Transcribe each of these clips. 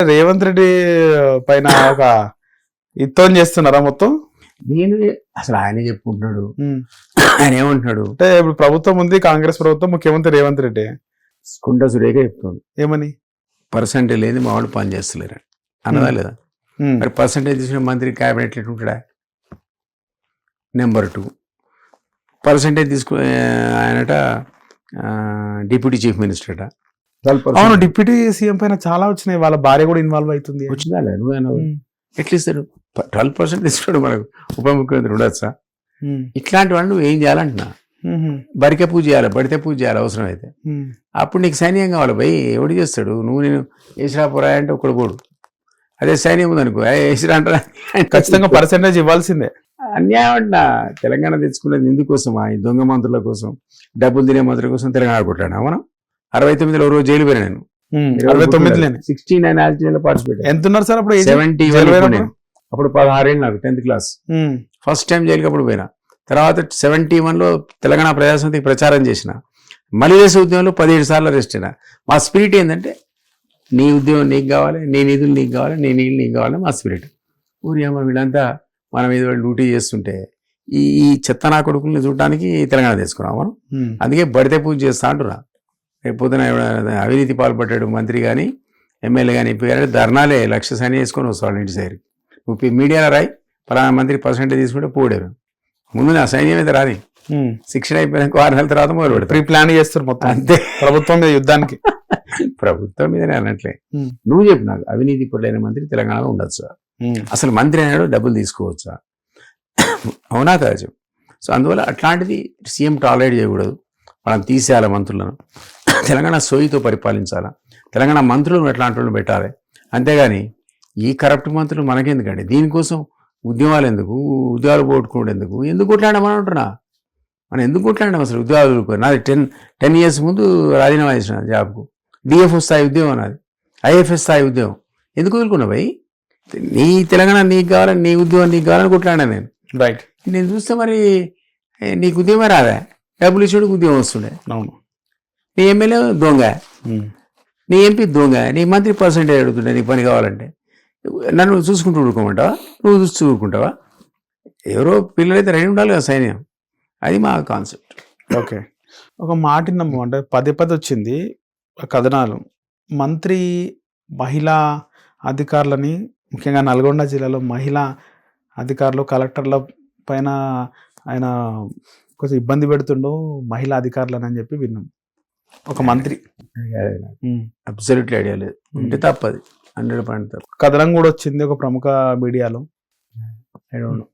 రేవంత్ రెడ్డి పైన ఒక యుద్ధం చేస్తున్నారా మొత్తం? నేను అసలు ఆయనే చెప్పుకుంటున్నాడు. ఉమ్. ఆయన ఏమంటున్నాడు అంటే ఇప్పుడు ప్రభుత్వం ఉంది, కాంగ్రెస్ ప్రభుత్వం, ముఖ్యమంత్రి రేవంత్ రెడ్డి కుండ సురేఖ చెప్తుంది ఏమని? పర్సంటేజ్ లేదు మా వాళ్ళు పని చేస్తలేరు అన్నదా లేదా? ఉమ్. మరి పర్సంటేజ్ తీసుకున్న మంత్రి క్యాబినెట్ ఎట్లుంటాడా? నెంబర్ 2 పర్సంటేజ్ తీసుకునే ఆయనట డిప్యూటీ చీఫ్ మినిస్టర్ అట. అవును, డిప్యూటీ సీఎం పైన చాలా వచ్చినాయి, వాళ్ళ భార్య కూడా ఇన్వాల్వ్ అవుతుంది. వచ్చిందా లేదా? నువ్వేనా ఉమ్. ఎట్లా ఇస్తారు? 12% ఇస్తాడు మనకు ఉప ముఖ్యమంత్రి ఉండొచ్చా? ఉమ్. ఇట్లాంటి వాళ్ళు నువ్వు ఏం చేయాలంటున్నా? ఉహు. బరికే పూజ చేయాలి, బడితే పూజ చేయాలి అవసరం అయితే. ఉమ్. అప్పుడు నీకు సైన్యం కావాలి భయ్. ఎవడు చేస్తాడు? నువ్వు నేను వేసిరాపురా అంటే ఒకడు పోడు. అదే సైన్యం ఉందనుకో వేసిరా అంటారా? ఖచ్చితంగా పర్సెంటేజ్ ఇవ్వాల్సిందే. అన్యాయం అంటున్నా. తెలంగాణ తెచ్చుకునేది ఇందుకోసమా? ఈ దొంగ మంత్రుల కోసం, డబ్బులు తినే మంత్రుల కోసం తెలంగాణ కొట్టాను మనం. 69లో రోజు జైలు పోయినా నేను. 69 69 యాక్టివిటీలో పార్టిసిపేట్. ఎంత ఉన్నారు సార్ అప్పుడు? 71 అప్పుడు 16 ఏళ్ళు నాకు, 10th క్లాస్. ఫస్ట్ టైం జైలుకి అప్పుడు పోయినా. తర్వాత 71లో తెలంగాణ ప్రజాసమితికి ప్రచారం చేసిన. మలిదేశ ఉద్యమంలో 17 సార్లు అరెస్ట్ అయినా. మా స్పిరిట్ ఏంటంటే నీ ఉద్యోగం నీకు కావాలి, నీ నిధులు నీకు కావాలి, నీ నీళ్ళు నీకు కావాలి, మా స్పిరిట్. ఊరి అమ్మ వీళ్ళంతా మన మీద వాళ్ళు డ్యూటీ చేస్తుంటే ఈ చెత్తనా కొడుకుల్ని చూడడానికి తెలంగాణ తెచ్చుకున్నాం మనం. అందుకే బడితే పూజ చేస్తా అంటున్నా. రేపొద్దున అవినీతి పాల్పడ్డాడు మంత్రి కానీ ఎమ్మెల్యే కానీ ఎంపీ కానీ ధర్నాలే లక్ష సైన్ వేసుకొని వస్తాడు ఇంటి సైడ్. నువ్వు మీడియాలో రాయి పలానా మంత్రి పర్సెంటేజ్ తీసుకుంటే పోడారు. ముందు నా సైన్యం అయితే రాని, శిక్షణ అయిపోయినాక 6 నెలల తర్వాత మొదలు పెడతారు. ప్రీ ప్లాన్ చేస్తారు మొత్తం అంతే ప్రభుత్వం మీద యుద్ధానికి. ప్రభుత్వం మీదనే అన్నట్లే. నువ్వు చెప్పు నాకు, అవినీతి పరులైన మంత్రి తెలంగాణలో ఉండొచ్చా? అసలు మంత్రి అయినాడు డబ్బులు తీసుకోవచ్చా? అవునా కాదు చెప్పు. సో అందువల్ల అట్లాంటిది సీఎం టాలరేట్ చేయకూడదు. మనం తీసేయాలి మంత్రులను. తెలంగాణ సోయితో పరిపాలించాలా. తెలంగాణ మంత్రులను ఎట్లాంటి వాళ్ళు పెట్టాలి. అంతేగాని ఈ కరప్ట్ మంత్రులు మనకెందుకండి? దీనికోసం ఉద్యమాలు ఎందుకు, ఉద్యోగాలు పోగొట్టుకోవడం ఎందుకు కొట్లాడమని అంటున్నా. మనం ఎందుకు కొట్లాడాం అసలు? ఉద్యోగాలు నాది 10 years ముందు రాజీనామా చేసిన జాబ్కు. డిఎఫ్ఓ స్థాయి ఉద్యోగం నాది, ఐఎఫ్ఎస్ స్థాయి ఉద్యోగం. ఎందుకు వదులుకున్నావు భయ్? నీ తెలంగాణ నీకు కావాలని, నీ ఉద్యోగం నీకు కావాలని కొట్లాడా నేను. రైట్. నేను చూస్తే మరి నీకు ఉద్యోగమే రాదా? డబ్బులు ఇచ్చాడు ఉద్యోగం వస్తుండే. అవును. నీ ఎమ్మెల్యే దొంగ, నీ ఎంపీ దొంగ, నీ మంత్రి పర్సెంటేజ్ అడుగుతుండే నీకు పని కావాలంటే. నన్ను చూసుకుంటూ ఊరుకోమంటావా? నువ్వు చూస్తూ ఊరుకుంటావా? ఎవరో పిల్లలైతే రెడీ ఉండాలి కదా సైన్యం. అది మా కాన్సెప్ట్. ఓకే. ఒక మాట విన్నాము, అంటే పదే వచ్చింది కథనాలు. మంత్రి మహిళా అధికారులని, ముఖ్యంగా నల్గొండ జిల్లాలో మహిళా అధికారులు, కలెక్టర్ల పైన ఆయన కొంచెం ఇబ్బంది పెడుతుండో మహిళా అధికారులని అని చెప్పి విన్నాం. ఒక మంత్రి అబ్సల్యూట్లీ ఐడియా లేదు. ఉంటే తప్పది, 100% తప్పు. కథనం కూడా వచ్చింది ఒక ప్రముఖ మీడియాలో.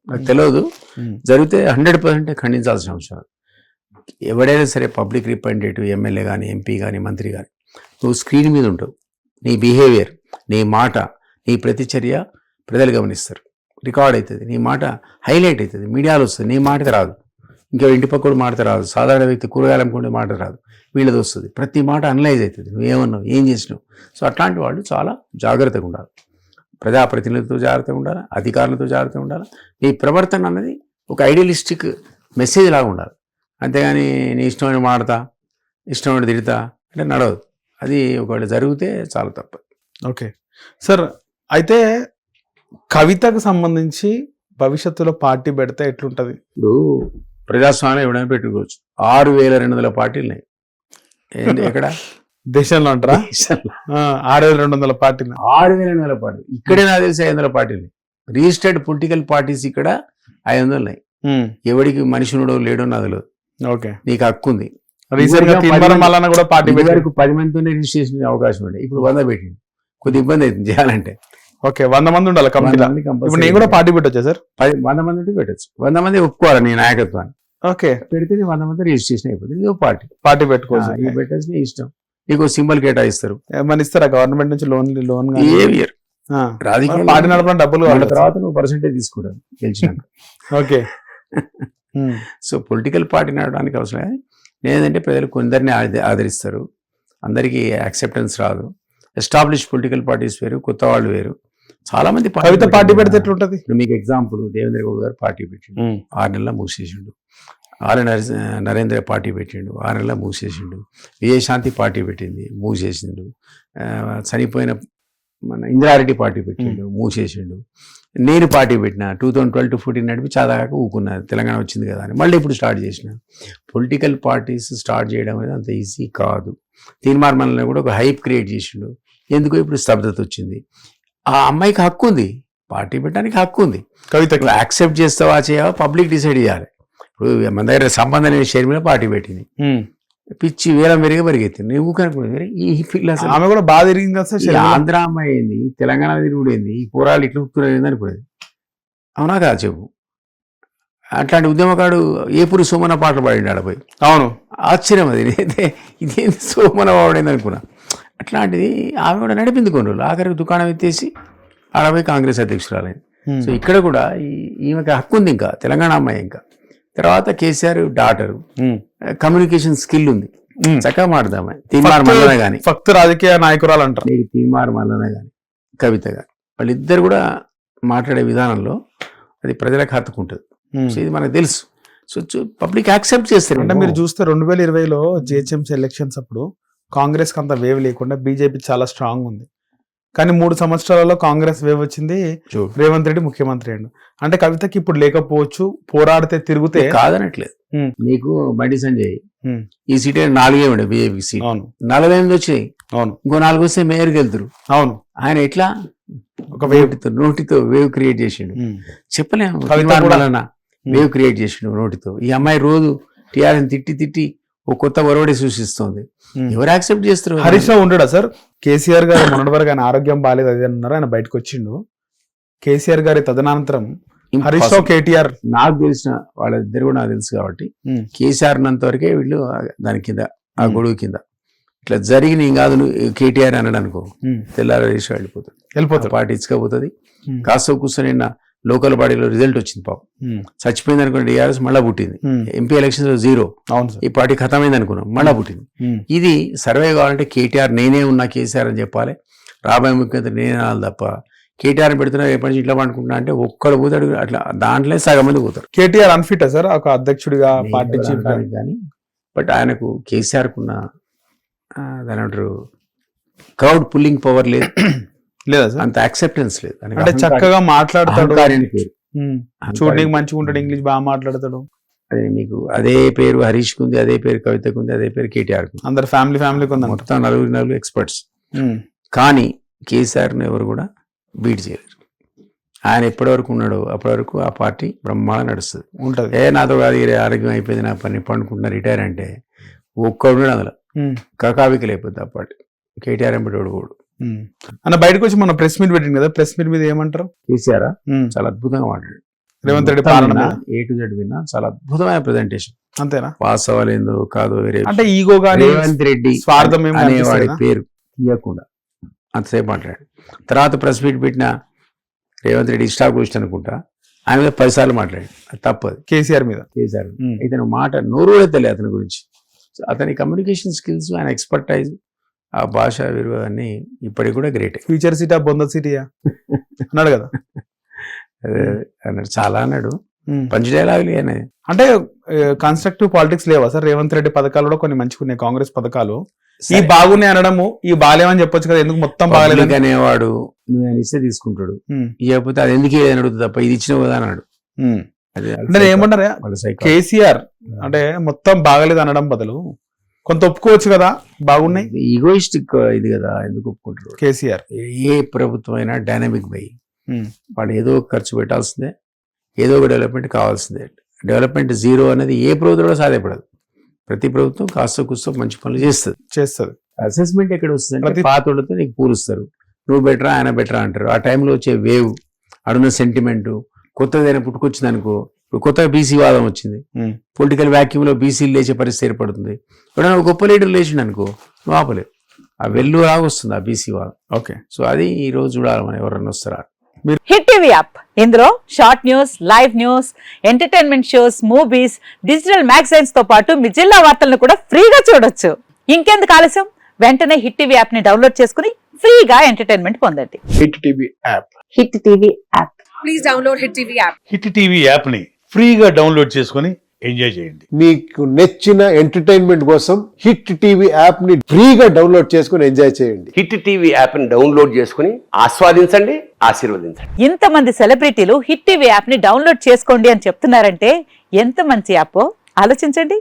నాకు తెలియదు. జరిగితే 100% ఖండించాల్సిన అవసరం. ఎవడైనా సరే పబ్లిక్ రిప్రజెంటేటివ్, ఎమ్మెల్యే కానీ, ఎంపీ కానీ, మంత్రి కానీ, నువ్వు స్క్రీన్ మీద ఉంటావు. నీ బిహేవియర్, నీ మాట, నీ ప్రతిచర్య ప్రజలు గమనిస్తారు, రికార్డ్ అవుతుంది. నీ మాట హైలైట్ అవుతుంది, మీడియాలో వస్తుంది. నీ మాటకి రాదు, ఇంకా ఇంటి పక్కడు మాట రాదు, సాధారణ వ్యక్తి కూరగాయలు అమ్ముకుంటే మాట రాదు, వీళ్ళది వస్తుంది. ప్రతి మాట అనలైజ్ అవుతుంది, నువ్వేమన్నావు, ఏం చేసినావు. సో అట్లాంటి వాళ్ళు చాలా జాగ్రత్తగా ఉండాలి. ప్రజాప్రతినిధులతో జాగ్రత్తగా ఉండాలి, అధికారులతో జాగ్రత్తగా ఉండాలి. నీ ప్రవర్తన అన్నది ఒక ఐడియలిస్టిక్ మెసేజ్ లాగా ఉండాలి. అంతేగాని నీ ఇష్టమైన మాడతా, ఇష్టమైన తిడతా అంటే నడవదు. అది ఒకవేళ జరిగితే చాలా తప్పు. Okay sir. అయితే కవితకు సంబంధించి భవిష్యత్తులో పార్టీ పెడితే ఎట్లుంటది? ఇప్పుడు ప్రజాస్వామ్యం ఎవడైనా పెట్టుకోవచ్చు. 6,200 పార్టీలు ఉన్నాయి. ఏంటి ఎక్కడ దేశంలో అంటారా? 6,200 పార్టీలు. 6,200 పార్టీలు ఇక్కడే నాకు తెలిసి 500 పార్టీలు. రిజిస్టర్డ్ పొలిటికల్ పార్టీస్ ఇక్కడ 500 ఉన్నాయి. ఎవడికి మనుషునుడో లేడో నాకు తెలియదు. ఓకే, నీకు హక్కు ఉంది. రీసెంట్ గా కూడా పార్టీ వరకు 10 మందితోనే రిజిస్ట్రేషన్ అవకాశం ఉండే. ఇప్పుడు 100 పెట్టింది. కొద్ది ఇబ్బంది అవుతుంది చేయాలంటే. ఓకే, 100 మంది ఉండాలి కమిటీలో. ఇప్పుడు నేను కూడా పార్టీ పెట్టొచ్చా సార్? 100 మంది ఉంటే పెట్టచ్చు. 100 మంది ఒప్పుకోవాలి నీ నాయకత్వాన్ని. ఓకే, పెడితే 100 మంది రిజిస్ట్రేషన్ అయిపోతుంది. పార్టీ పెట్టుకోవచ్చు. పెట్టచ్చు, నీ ఇష్టం. నీకు సింబల్ కేటాయిస్తారు. ఏమని ఇస్తారా గవర్నమెంట్ నుంచి? లోన్ ఏవియర్ రాజకీయ పార్టీ నడపడం డబ్బులు తర్వాత నువ్వు పర్సెంటేజ్ తీసుకుంటావు గెలిచినాక. ఓకే. సో పొలిటికల్ పార్టీ నడవడానికి అవసరం లేదంటే ప్రజలు కొందరిని ఆదరిస్తారు, అందరికీ యాక్సెప్టెన్స్ రాదు. ఎస్టాబ్లిష్ పొలిటికల్ పార్టీస్ వేరు, కొత్త వాళ్ళు వేరు. చాలా మంది కవిత పార్టీ పెడితే ఎట్లుంటది? ఇప్పుడు మీకు ఎగ్జాంపుల్ దేవేంద్ర గౌడ్ గారు పార్టీ పెట్టిండు, 6 నెలల మూసేసిండు. నరేంద్ర పార్టీ పెట్టిండు, 6 నెలల మూసేసిండు. విజయశాంతి పార్టీ పెట్టింది, మూసేసిండు. చనిపోయిన మన ఇందిరారెడ్డి పార్టీ పెట్టిండు, మూసేసిండు. నేను పార్టీ పెట్టిన 2012 to 14 నడిపి చాదాక ఊకున్నా, తెలంగాణ వచ్చింది కదా అని. మళ్ళీ ఇప్పుడు స్టార్ట్ చేసిన. పొలిటికల్ పార్టీస్ స్టార్ట్ చేయడం అనేది అంత ఈజీ కాదు. తీర్మార్ మనల్ని కూడా ఒక హైప్ క్రియేట్ చేసిండు, ఎందుకో ఇప్పుడు స్తబ్దత వచ్చింది. ఆ అమ్మాయికి హక్కు ఉంది, పార్టీ పెట్టడానికి హక్కు ఉంది. కవితకు యాక్సెప్ట్ చేస్తావా చేయవా పబ్లిక్ డిసైడ్ చేయాలి. ఇప్పుడు మన దగ్గర సంబంధం లేని షర్మిల పార్టీ పెట్టింది, పిచ్చి వేల మెరుగు పరిగెత్తింది. నువ్వు కనుక్కునేది ఈ పిల్ల అసలు ఆమె కూడా బాగా తిరిగింది కదా ఈ సార్. ఆంధ్ర అమ్మాయి ఏంది, తెలంగాణ తిరుగుడు ఏంది, ఈ పోరాలు ఇట్లా ఉక్కునేది అనుకునేది. అవునా కాదు చెప్పు. అట్లాంటి ఉద్యమకాడు ఏపురు సోమన పాటలు పాడిండు ఆడపోయి. అవును, ఆశ్చర్యం అది. నేనైతే ఇదేంది సోమన వాడేది అనుకున్నా. అట్లాంటిది ఆమె కూడా నడిపింది కొన్ని రోజులు. ఆఖరికి దుకాణం ఎత్తేసి ఆడపోయి కాంగ్రెస్ అధ్యక్షురాలైంది. సో ఇక్కడ కూడా ఈమెకి హక్కు ఉంది, ఇంకా తెలంగాణ అమ్మాయి. ఇంకా తర్వాత కేసీఆర్ డాటరు, కమ్యూనికేషన్ స్కిల్ ఉంది, చక్కగా మాట్లాడదాం. తీర్మార్ మల్లన కానీ ఫక్త్ రాజకీయ నాయకురాలు అంటారు, నీకు తీర్మార్ మల్లన కానీ కవిత కానీ వాళ్ళిద్దరు కూడా మాట్లాడే విధానంలో అది ప్రజలకు హత్తుకుంటుంది. సో ఇది మనకు తెలుసు. సో పబ్లిక్ యాక్సెప్ట్ చేస్తారు. అంటే మీరు చూస్తే 2020లో జిహెచ్ఎంసీ ఎలక్షన్స్ అప్పుడు కాంగ్రెస్ కి అంత వేవ్ లేకుండా బీజేపీ చాలా స్ట్రాంగ్ ఉంది. కానీ 3 సంవత్సరాలలో కాంగ్రెస్ వేవ్ వచ్చింది, రేవంత్ రెడ్డి ముఖ్యమంత్రి అయ్యాడు. అంటే కవితకి ఇప్పుడు లేకపోవచ్చు, పోరాడితే తిరిగితే కాదనట్లేదు. నీకు బండి సంజయ్ ఈ సీట్ 4 ఉండే బీజేపీ సీట్, అవును 48 వచ్చాయి. అవును, ఇంకో 4 వస్తే మేయర్కి వెళ్తారు. అవును, ఆయన ఎట్లా ఒక నోటితో వేవ్ క్రియేట్ చేసిండు. చెప్పలేము. వేవ్ క్రియేట్ చేసిండు నోటితో. ఈ అమ్మాయి రోజు టీఆర్ఎస్ తిట్టి ఓ కొత్త ఒరవడి సూచిస్తోంది. ఎవరు యాక్సెప్ట్ చేస్తారు? హరీష్ రావు ఉండడా సార్? కేసీఆర్ గారు మొన్నటి వరకు ఆయన ఆరోగ్యం బాగాలేదు అది అన్నారు, ఆయన బయటకు వచ్చిండు. కేసీఆర్ గారి తదనంతరం హరీష్ రావు, కేటీఆర్ నాకు తెలిసిన వాళ్ళిద్దరు కూడా నాకు తెలుసు కాబట్టి కేసీఆర్ నంత వరకే వీళ్ళు దాని కింద, ఆ గొడుగు కింద ఇట్లా జరిగిన ఏం కాదు. కేటీఆర్ అన్నాడు అనుకో, తెల్లారి హరీష్ వెళ్ళిపోతాడు, పార్టీ ఇచ్చుకపోతుంది. కాస్త కూర్చొని లోకల్ బాడీలో రిజల్ట్ వచ్చింది, పాపం చచ్చిపోయింది అనుకున్న టీఆర్ఎస్ మళ్ళా పుట్టింది. ఎంపీ ఎలక్షన్స్ లో 0, ఈ పార్టీ ఖతమైంది అనుకున్నాం, మళ్ళా పుట్టింది. ఇది సర్వే కావాలంటే కేటీఆర్ నేనే ఉన్నా కేసీఆర్ అని చెప్పాలి, రాబోయే ముఖ్యమంత్రి నేనే అనాలి తప్ప కేటీఆర్ పెడుతున్నా ఎప్పటి నుంచి ఇట్లా పండుకుంటున్నా అంటే ఒక్కడు పోతాడు. అట్లా దాంట్లో సగం మంది పోతారు. కేటీఆర్ అన్ఫిట్ సార్ ఒక అధ్యక్షుడిగా, పార్టీ చీఫ్ కానీ. బట్ ఆయనకు కేసీఆర్ కున్న దాని అంటారు క్రౌడ్ పుల్లింగ్ పవర్ లేదు, లేదా సార్ అంత యాక్సెప్టెన్స్ లేదు. అంటే చక్కగా మాట్లాడతాడు, చూడడానికి మంచిగా ఉంటాడు, ఇంగ్లీష్ బాగా మాట్లాడతాడు. అదే మీకు అదే పేరు హరీష్ కుంది, అదే పేరు కవితకు ఉంది, అదే పేరు కేటీఆర్ కుంది. అందరు ఫ్యామిలీకి ఉంది, మొత్తం 4 ఎక్స్పర్ట్స్. కానీ కేసీఆర్ ని ఎవరు కూడా బీట్ చేయలేరు. ఆయన ఎప్పటి వరకు ఉన్నాడో అప్పటి వరకు ఆ పార్టీ బ్రహ్మాండంగా నడుస్తుంది ఉంటుంది. నాతో కాదు ఆరోగ్యం అయిపోయింది, నా పని పండుకుంటున్నా, రిటైర్ అంటే ఒక్కడు అందులో కకావికి లేకపోతే ఆ పార్టీ. కేటీఆర్ ఎంపటి ఓడిపోడు. అన్న బయటకు వచ్చి మన ప్రెస్ మీట్ పెట్టింది కదా, ప్రెస్ మీట్ మీద ఏమంటారు? కేసీఆర్ చాలా అద్భుతంగా మాట్లాడాడు. రేవంత్ రెడ్డి పాలన A to Z విన్నా, చాలా అద్భుతమైన ప్రెజెంటేషన్. అంతేనా? వాస్తవాలు ఏందో కాదో వేరే, అంటే ఈగో గానీ రేవంత్ రెడ్డి స్వార్థం అనేవాడి పేరు తీయకుండా అంతసేపు మాట్లాడాడు. తర్వాత ప్రెస్ మీట్ పెట్టిన రేవంత్ రెడ్డి ఇష్టాగోష్ఠి అనుకుంటా, ఆయన మీద 10 సార్లు మాట్లాడాడు. అది తప్పదు. కేసీఆర్ మీద ఇతను మాట నోరు కూడా తెలియదు అతని గురించి. అతని కమ్యూనికేషన్ స్కిల్స్, ఆయన ఎక్స్పర్టైజ్, ఆ భాష విలువ అన్ని ఇప్పటికి కూడా గ్రేట్. ఫ్యూచర్ సిటీ బొంద సిటీయా అన్నాడు కదా, అన్నాడు, చాలా అన్నాడు. పంచ్ డైలాగులు అనేది. అంటే కన్స్ట్రక్టివ్ పాలిటిక్స్ లేవా సార్? రేవంత్ రెడ్డి పథకాలు కూడా కొన్ని మంచిగా కాంగ్రెస్ పథకాలు, ఈ బాగున్నాయి అనడము, ఈ బాగాలేమని చెప్పొచ్చు కదా, ఎందుకు మొత్తం బాగాలేదు అనేవాడు. నువ్వు ఆయన ఇస్తే తీసుకుంటాడు, ఇవ్వకపోతే అది ఎందుకు అడుగుతుంది తప్ప, ఇది ఇచ్చినావు కదా అన్నాడు. అంటే ఏమంటారా కేసీఆర్ అంటే మొత్తం బాగలేదు అనడం బదులు కొంత ఒప్పుకోవచ్చు కదా, బాగున్నాయి. ఈగోయిస్టిక్ ఇది కదా, ఎందుకు ఒప్పుకుంటారు? కేసీఆర్ ఏ ప్రభుత్వం అయినా డైనమిక్ బై, వాడు ఏదో ఖర్చు పెట్టాల్సిందే, ఏదో ఒక డెవలప్మెంట్ కావాల్సిందే. డెవలప్మెంట్ 0 అనేది ఏ ప్రభుత్వం కూడా సాధ్యపడదు. ప్రతి ప్రభుత్వం కాస్త కూస్తో మంచి పనులు చేస్తుంది. అసెస్మెంట్ ఎక్కడ వస్తుంది? పాతోళ్ళతో నీకు పూరుస్తారు, నువ్వు బెటరా ఆయన బెటరా అంటారు. ఆ టైంలో వచ్చే వేవ్, అడున్న సెంటిమెంట్, కొత్తదైనా పుట్టుకొచ్చింది అనుకో. ఇప్పుడు కొత్తగా బీసీ వాదం వచ్చింది, పొలిటికల్ వ్యాక్యూమ్ లో బీసీలు లేచే పరిస్థితి ఏర్పడుతుంది. ఎవరైనా గొప్ప లీడర్ లేచిండు అనుకో, నువ్వు ఆపలేవు. ఆ వెళ్ళు రాగొస్తుంది ఆ బీసీ వాదం. ఓకే, సో అది ఈ రోజు చూడాలి మనం ఎవరన్నా వస్తారా. హిట్ టీవీ యాప్, ఇందులో short news, live news, entertainment shows, movies, digital magazines తో పాటు మీ జిల్లా వార్తలను కూడా ఫ్రీగా చూడొచ్చు. ఇంకెందుకు ఆలస్యం, వెంటనే హిట్ టీవీ యాప్ ని డౌన్లోడ్ చేసుకుని ఫ్రీగా ఎంటర్టైన్మెంట్ పొందండి. Hit TV app. Hit TV app. Please download hit TV app. Hit TV app ని ఫ్రీగా డౌన్లోడ్ చేసుకుని ఎంజాయ్ చేయండి. మీకు నచ్చిన ఎంటర్టైన్మెంట్ కోసం హిట్ టీవీ యాప్ ని ఫ్రీగా డౌన్లోడ్ చేసుకుని ఎంజాయ్ చేయండి. హిట్ టీవీ యాప్ని డౌన్లోడ్ చేసుకుని ఆస్వాదించండి, ఆశీర్వదించండి. ఇంతమంది సెలబ్రిటీలు హిట్ టీవీ యాప్ ని డౌన్లోడ్ చేసుకోండి అని చెప్తున్నారంటే ఎంత మంచి యాప్ ఆలోచించండి.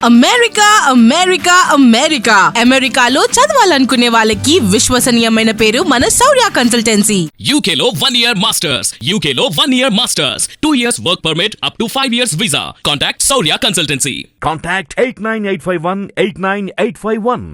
అమెరికా అమెరికా అమెరికా అమెరికాలో చదవాలనుకునే వాళ్ళకి విశ్వసనీయమైన పేరు మన శౌర్య కన్సల్టెన్సీ. UK లో 1 year masters. UK లో 1 year masters. 2 years work permit up to 5 years visa. Contact Saurya Consultancy. Contact 89851 89851.